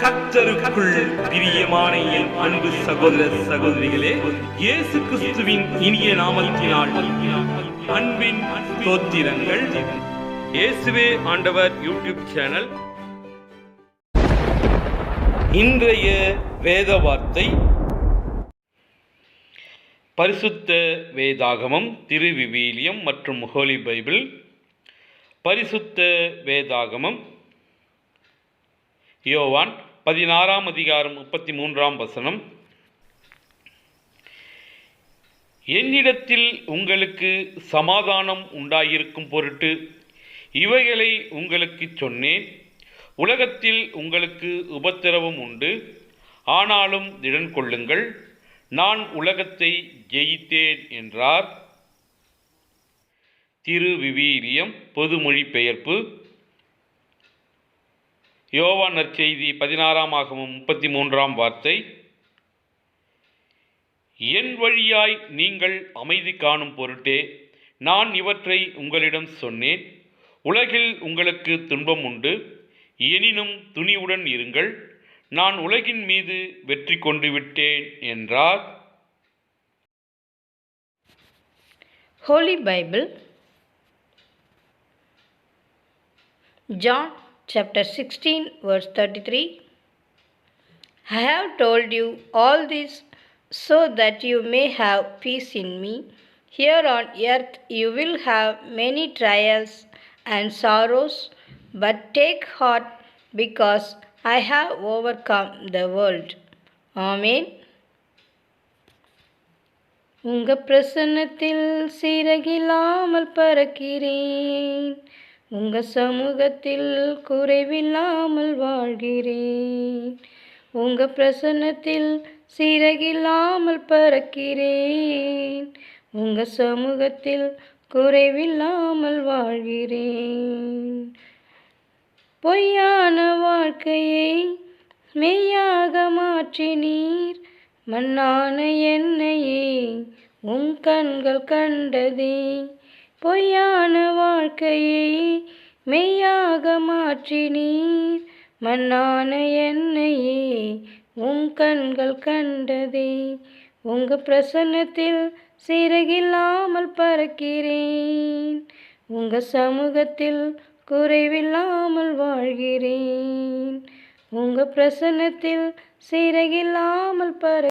கர்த்தருக்குள் பிரியமான என் அன்பு சகோதர சகோதரிகளே, இயேசு கிறிஸ்துவின் இனிய நாமத்தினால் அன்பின் ஸ்தோத்திரங்கள். இயேசுவே ஆண்டவர் யூடியூப் சேனல். இன்றைய வேத வார்த்தை பரிசுத்த வேதாகமம், திருவிவிலியம் மற்றும் ஹோலி பைபிள். பரிசுத்த வேதாகமம் யோவான் 16 அதிகாரம் 33 என்னிடத்தில் உங்களுக்கு சமாதானம் உண்டாயிருக்கும் பொருட்டு இவைகளை உங்களுக்கு சொன்னேன். உலகத்தில் உங்களுக்கு உபத்திரவம் உண்டு, ஆனாலும் திடன் கொள்ளுங்கள், நான் உலகத்தை ஜெயித்தேன் என்றார். திருவிவிலியம் பொதுமொழி பெயர்ப்பு. யோவான் நற்செய்தி 16 என் வழியாய் நீங்கள் அமைதி காணும் பொருட்டே நான் இவற்றை உங்களிடம் சொன்னேன். உலகில் உங்களுக்கு துன்பம் உண்டு, எனினும் துணிவுடன் இருங்கள், நான் உலகின் மீது வெற்றி கொண்டு விட்டேன் என்றார். Holy Bible, John chapter 16 verse 33. I have told you all this so that you may have peace in me. Here on earth you will have many trials and sorrows, but take heart, because I have overcome the world. Amen. உங்க பிரசன்னத்தில் சீரகில்லாமல் பறக்கிறேன், உங்க சமூகத்தில் குறைவில்லாமல் வாழ்கிறேன். உங்க பிரசன்னத்தில் சீரகில்லாமல் பறக்கிறேன், உங்க சமூகத்தில் குறைவில்லாமல் வாழ்கிறேன். பொய்யான வாழ்க்கையை மெய்யாக மாற்றினீர், மண்ணான என்னையே உன் கண்கள் கண்டதே. பொய்யான வாழ்க்கையை மெய்யாக மாற்றினீர், மண்ணான என்னையே உன் கண்கள் கண்டதே. உங்க பிரசன்னத்தில் சிறகில்லாமல் பறக்கிறேன், உங்க சமூகத்தில் குறைவில்லாமல் வாழ்கிறேன். உங்க பிரசன்னத்தில் சிறகில்லாமல்